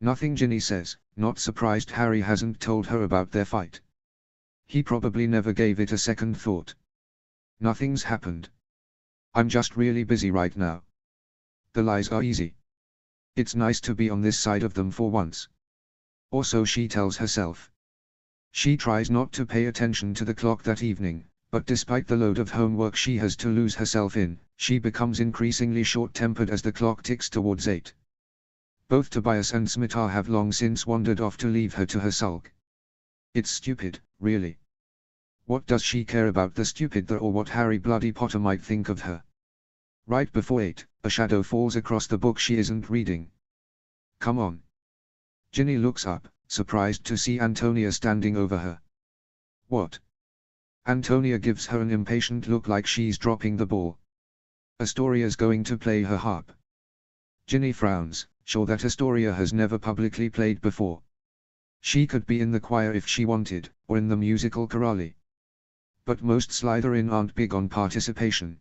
Nothing, Ginny says, not surprised Harry hasn't told her about their fight. He probably never gave it a second thought. Nothing's happened. I'm just really busy right now. The lies are easy. It's nice to be on this side of them for once. Or so she tells herself. She tries not to pay attention to the clock that evening, but despite the load of homework she has to lose herself in, she becomes increasingly short-tempered as the clock ticks towards 8. Both Tobias and Smita have long since wandered off to leave her to her sulk. It's stupid, really. What does she care about the stupid or what Harry bloody Potter might think of her? Right before 8, a shadow falls across the book she isn't reading. Come on. Ginny looks up, surprised to see Antonia standing over her. What? Antonia gives her an impatient look like she's dropping the ball. Astoria's going to play her harp. Ginny frowns, sure that Astoria has never publicly played before. She could be in the choir if she wanted, or in the musical chorale. But most Slytherin aren't big on participation.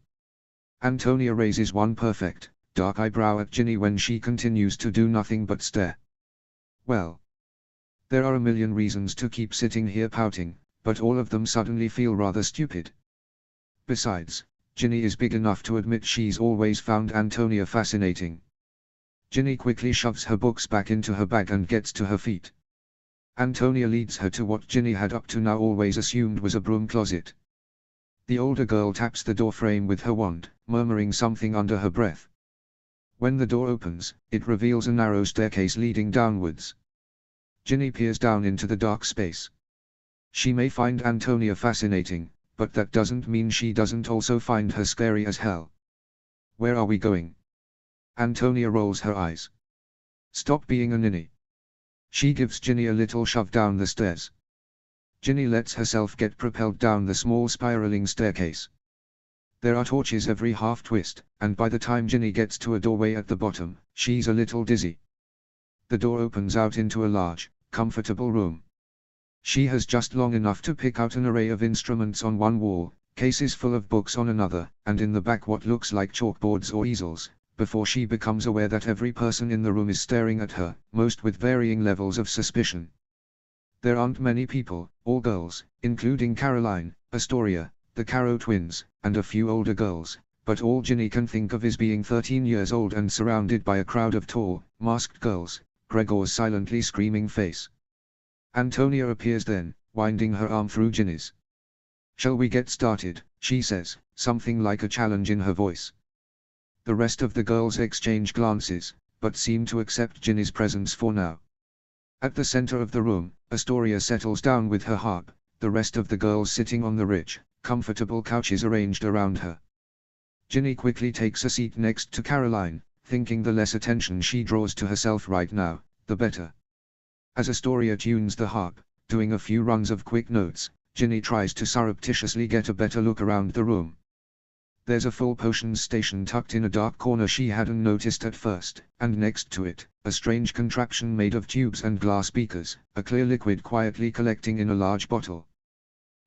Antonia raises one perfect, dark eyebrow at Ginny when she continues to do nothing but stare. Well. There are a million reasons to keep sitting here pouting, but all of them suddenly feel rather stupid. Besides, Ginny is big enough to admit she's always found Antonia fascinating. Ginny quickly shoves her books back into her bag and gets to her feet. Antonia leads her to what Ginny had up to now always assumed was a broom closet. The older girl taps the door frame with her wand, murmuring something under her breath. When the door opens, it reveals a narrow staircase leading downwards. Ginny peers down into the dark space. She may find Antonia fascinating, but that doesn't mean she doesn't also find her scary as hell. Where are we going? Antonia rolls her eyes. Stop being a ninny. She gives Ginny a little shove down the stairs. Ginny lets herself get propelled down the small spiraling staircase. There are torches every half twist, and by the time Ginny gets to a doorway at the bottom, she's a little dizzy. The door opens out into a large, comfortable room. She has just long enough to pick out an array of instruments on one wall, cases full of books on another, and in the back what looks like chalkboards or easels, before she becomes aware that every person in the room is staring at her, most with varying levels of suspicion. There aren't many people, all girls, including Caroline, Astoria, the Caro twins, and a few older girls, but all Ginny can think of is being 13 years old and surrounded by a crowd of tall, masked girls, Gregor's silently screaming face. Antonia appears then, winding her arm through Ginny's. Shall we get started, she says, something like a challenge in her voice. The rest of the girls exchange glances, but seem to accept Ginny's presence for now. At the center of the room, Astoria settles down with her harp, the rest of the girls sitting on the rich, comfortable couches arranged around her. Ginny quickly takes a seat next to Caroline, thinking the less attention she draws to herself right now, the better. As Astoria tunes the harp, doing a few runs of quick notes, Ginny tries to surreptitiously get a better look around the room. There's a full potions station tucked in a dark corner she hadn't noticed at first, and next to it, a strange contraption made of tubes and glass beakers, a clear liquid quietly collecting in a large bottle.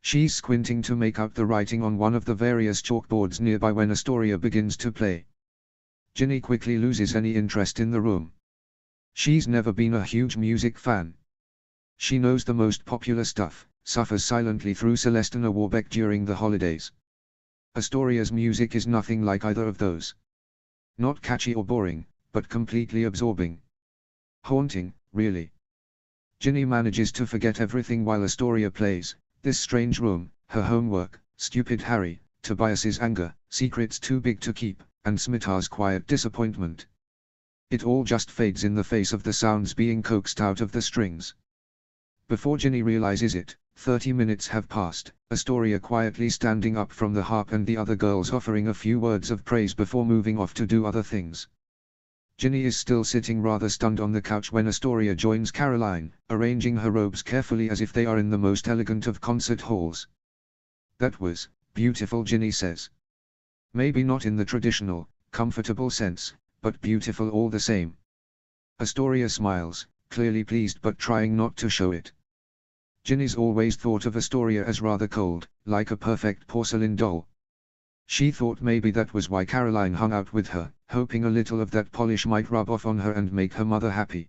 She's squinting to make out the writing on one of the various chalkboards nearby when Astoria begins to play. Ginny quickly loses any interest in the room. She's never been a huge music fan. She knows the most popular stuff, suffers silently through Celestina Warbeck during the holidays. Astoria's music is nothing like either of those. Not catchy or boring, but completely absorbing. Haunting, really. Ginny manages to forget everything while Astoria plays, this strange room, her homework, stupid Harry, Tobias's anger, secrets too big to keep, and Smita's quiet disappointment. It all just fades in the face of the sounds being coaxed out of the strings. Before Ginny realizes it, 30 minutes have passed, Astoria quietly standing up from the harp and the other girls offering a few words of praise before moving off to do other things. Ginny is still sitting rather stunned on the couch when Astoria joins Caroline, arranging her robes carefully as if they are in the most elegant of concert halls. That was beautiful, Ginny says. Maybe not in the traditional, comfortable sense, but beautiful all the same. Astoria smiles, clearly pleased but trying not to show it. Ginny's always thought of Astoria as rather cold, like a perfect porcelain doll. She thought maybe that was why Caroline hung out with her, hoping a little of that polish might rub off on her and make her mother happy.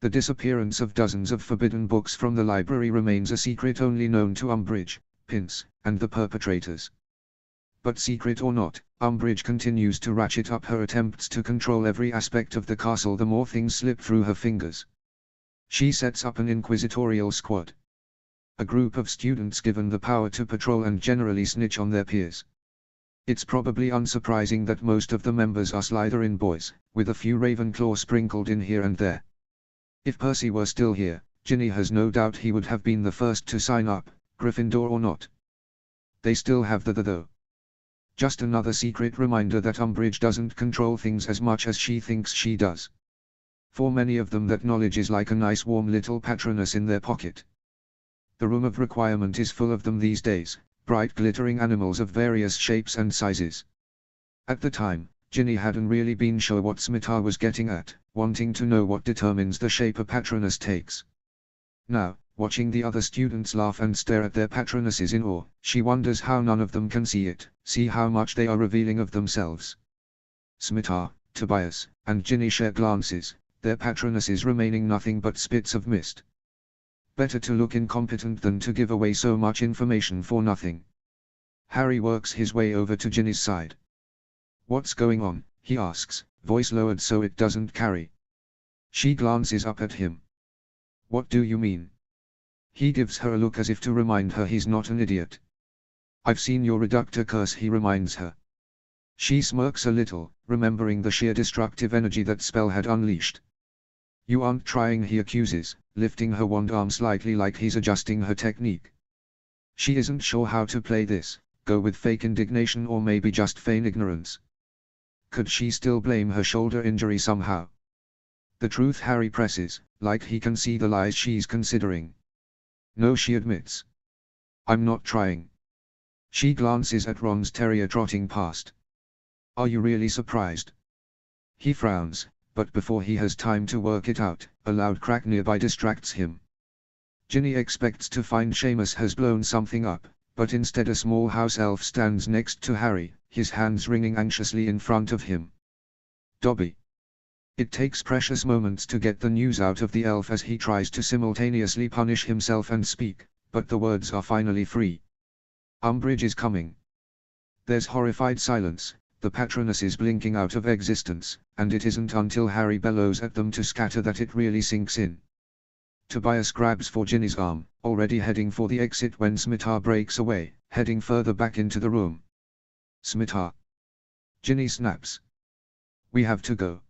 The disappearance of dozens of forbidden books from the library remains a secret only known to Umbridge, Pince, and the perpetrators. But secret or not, Umbridge continues to ratchet up her attempts to control every aspect of the castle the more things slip through her fingers. She sets up an inquisitorial squad. A group of students given the power to patrol and generally snitch on their peers. It's probably unsurprising that most of the members are Slytherin boys, with a few Ravenclaw sprinkled in here and there. If Percy were still here, Ginny has no doubt he would have been the first to sign up, Gryffindor or not. They still have the though. Just another secret reminder that Umbridge doesn't control things as much as she thinks she does. For many of them that knowledge is like a nice warm little Patronus in their pocket. The room of requirement is full of them these days, bright glittering animals of various shapes and sizes. At the time, Ginny hadn't really been sure what Scimitar was getting at, wanting to know what determines the shape a Patronus takes. Now, watching the other students laugh and stare at their Patronuses in awe, she wonders how none of them can see it, see how much they are revealing of themselves. Scimitar, Tobias, and Ginny share glances, their Patronuses remaining nothing but spits of mist. Better to look incompetent than to give away so much information for nothing. Harry works his way over to Ginny's side. "What's going on?" he asks, voice lowered so it doesn't carry. She glances up at him. "What do you mean?" He gives her a look as if to remind her he's not an idiot. "I've seen your reductor curse," he reminds her. She smirks a little, remembering the sheer destructive energy that spell had unleashed. "You aren't trying," he accuses, lifting her wand arm slightly like he's adjusting her technique. She isn't sure how to play this, go with fake indignation or maybe just feign ignorance. Could she still blame her shoulder injury somehow? The truth Harry presses, like he can see the lies she's considering. "No," she admits. "I'm not trying." She glances at Ron's terrier trotting past. "Are you really surprised?" He frowns, but before he has time to work it out, a loud crack nearby distracts him. Ginny expects to find Seamus has blown something up, but instead a small house elf stands next to Harry, his hands wringing anxiously in front of him. "Dobby." It takes precious moments to get the news out of the elf as he tries to simultaneously punish himself and speak, but the words are finally free. "Umbridge is coming." There's horrified silence, the Patronuses blinking out of existence, and it isn't until Harry bellows at them to scatter that it really sinks in. Tobias grabs for Ginny's arm, already heading for the exit when Scimitar breaks away, heading further back into the room. "Scimitar!" Ginny snaps. "We have to go."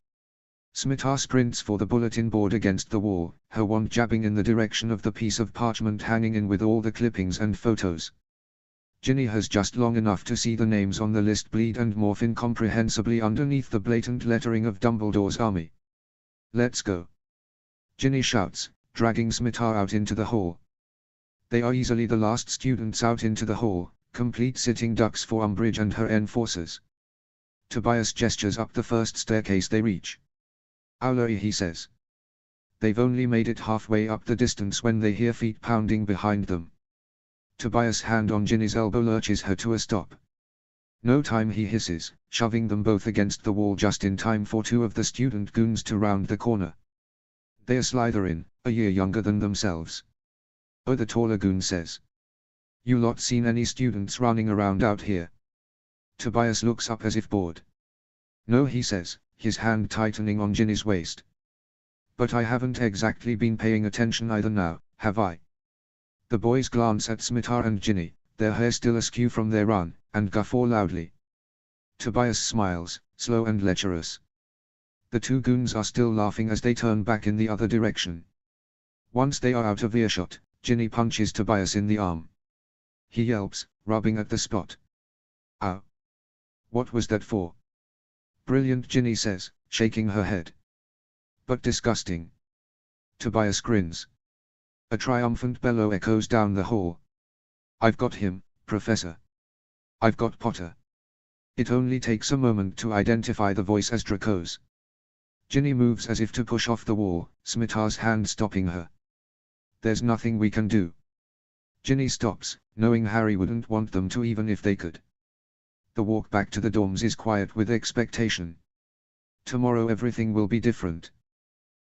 Scimitar sprints for the bulletin board against the wall, her wand jabbing in the direction of the piece of parchment hanging in with all the clippings and photos. Ginny has just long enough to see the names on the list bleed and morph incomprehensibly underneath the blatant lettering of Dumbledore's army. "Let's go!" Ginny shouts, dragging Scimitar out into the hall. They are easily the last students out into the hall, complete sitting ducks for Umbridge and her enforcers. Tobias gestures up the first staircase they reach. "Owlery," he says. They've only made it halfway up the distance when they hear feet pounding behind them. Tobias' hand on Ginny's elbow lurches her to a stop. "No time," he hisses, shoving them both against the wall just in time for two of the student goons to round the corner. They are Slytherin, a year younger than themselves. "Oh," the taller goon says. "You lot seen any students running around out here?" Tobias looks up as if bored. "No," he says, his hand tightening on Ginny's waist. "But I haven't exactly been paying attention either now, have I?" The boys glance at Scimitar and Ginny, their hair still askew from their run, and guffaw loudly. Tobias smiles, slow and lecherous. The two goons are still laughing as they turn back in the other direction. Once they are out of earshot, Ginny punches Tobias in the arm. He yelps, rubbing at the spot. "Ow! What was that for?" "Brilliant," Ginny says, shaking her head. "But disgusting." Tobias grins. A triumphant bellow echoes down the hall. "I've got him, Professor. I've got Potter." It only takes a moment to identify the voice as Draco's. Ginny moves as if to push off the wall, Scimitar's hand stopping her. "There's nothing we can do." Ginny stops, knowing Harry wouldn't want them to even if they could. The walk back to the dorms is quiet with expectation. Tomorrow everything will be different.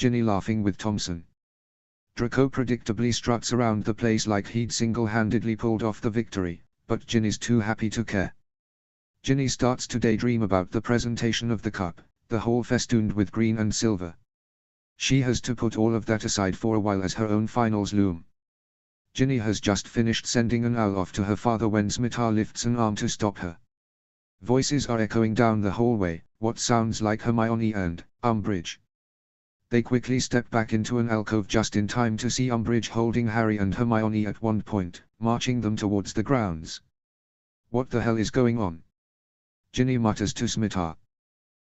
Ginny laughing with Thompson. Draco predictably struts around the place like he'd single-handedly pulled off the victory, but Ginny's too happy to care. Ginny starts to daydream about the presentation of the cup, the hall festooned with green and silver. She has to put all of that aside for a while as her own finals loom. Ginny has just finished sending an owl off to her father when Smita lifts an arm to stop her. Voices are echoing down the hallway, what sounds like Hermione and Umbridge. They quickly step back into an alcove just in time to see Umbridge holding Harry and Hermione at one point, marching them towards the grounds. What the hell is going on? Ginny mutters to Smita.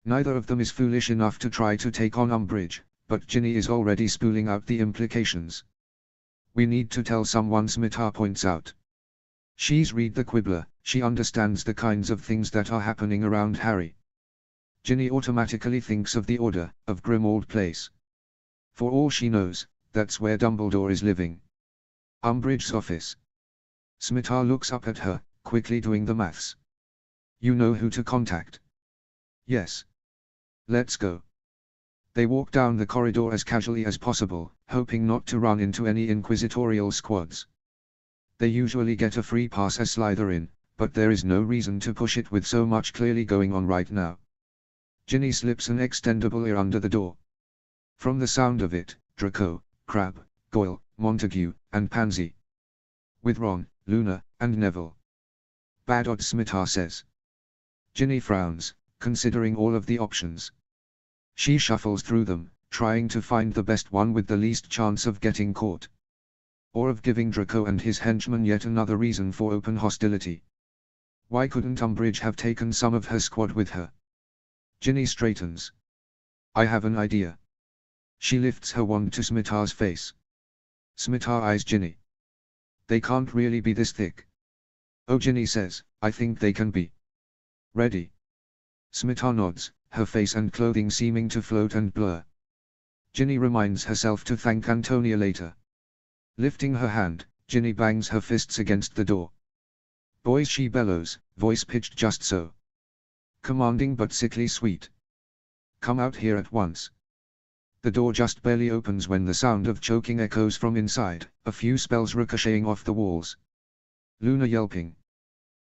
Neither of them is foolish enough to try to take on Umbridge, but Ginny is already spooling out the implications. We need to tell someone, Smita points out. She's read the Quibbler, she understands the kinds of things that are happening around Harry. Ginny automatically thinks of the Order of Grimmauld Place. For all she knows, that's where Dumbledore is living. Umbridge's office. Smita looks up at her, quickly doing the maths. You know who to contact. Yes. Let's go. They walk down the corridor as casually as possible, hoping not to run into any inquisitorial squads. They usually get a free pass as Slytherin, but there is no reason to push it with so much clearly going on right now. Ginny slips an extendable ear under the door. From the sound of it, Draco, Crabbe, Goyle, Montague, and Pansy. With Ron, Luna, and Neville. Bad odds, Smita says. Ginny frowns, considering all of the options. She shuffles through them, trying to find the best one with the least chance of getting caught. Or of giving Draco and his henchmen yet another reason for open hostility. Why couldn't Umbridge have taken some of her squad with her? Ginny straightens. I have an idea. She lifts her wand to Smita's face. Smita eyes Ginny. They can't really be this thick. Oh, Ginny says, I think they can be. Ready? Smita nods, her face and clothing seeming to float and blur. Ginny reminds herself to thank Antonia later. Lifting her hand, Ginny bangs her fists against the door. Boys, she bellows, voice pitched just so. Commanding but sickly sweet. Come out here at once. The door just barely opens when the sound of choking echoes from inside, a few spells ricocheting off the walls. Luna yelping.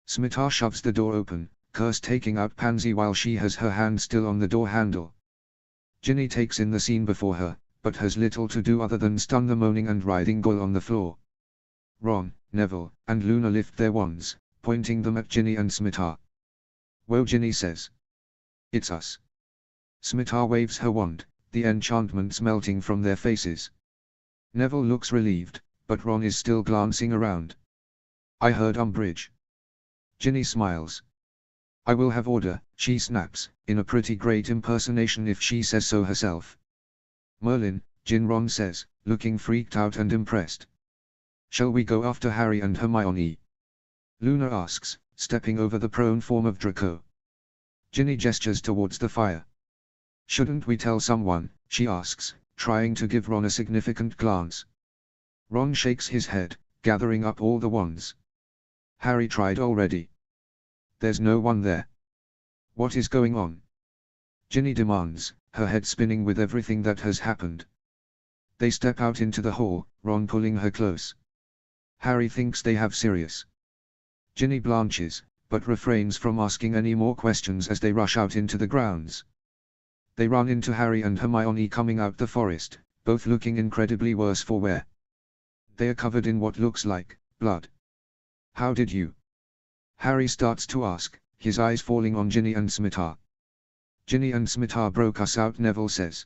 Smita shoves the door open, curse taking out Pansy while she has her hand still on the door handle. Ginny takes in the scene before her, but has little to do other than stun the moaning and writhing Goyle on the floor. Ron, Neville, and Luna lift their wands, pointing them at Ginny and Smita. Whoa, Ginny says. It's us. Smita waves her wand, the enchantments melting from their faces. Neville looks relieved, but Ron is still glancing around. I heard Umbridge. Ginny smiles. I will have order, she snaps, in a pretty great impersonation if she says so herself. Merlin, Ron says, looking freaked out and impressed. Shall we go after Harry and Hermione? Luna asks, stepping over the prone form of Draco. Ginny gestures towards the fire. Shouldn't we tell someone, she asks, trying to give Ron a significant glance. Ron shakes his head, gathering up all the wands. Harry tried already. There's no one there. What is going on? Ginny demands, her head spinning with everything that has happened. They step out into the hall, Ron pulling her close. Harry thinks they have Sirius. Ginny blanches, but refrains from asking any more questions as they rush out into the grounds. They run into Harry and Hermione coming out the forest, both looking incredibly worse for wear. They are covered in what looks like blood. How did you? Harry starts to ask, his eyes falling on Ginny and Smita. Ginny and Smita broke us out, Neville says.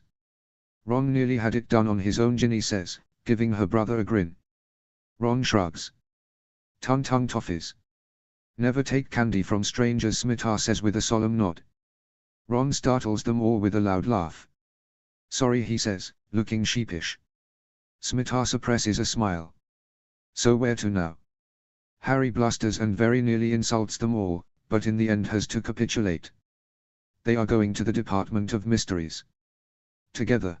Ron nearly had it done on his own, Ginny says, giving her brother a grin. Ron shrugs. Tung toffees. Never take candy from strangers, Smita says with a solemn nod. Ron startles them all with a loud laugh. Sorry, he says, looking sheepish. Smita suppresses a smile. So where to now? Harry blusters and very nearly insults them all, but in the end has to capitulate. They are going to the Department of Mysteries. Together.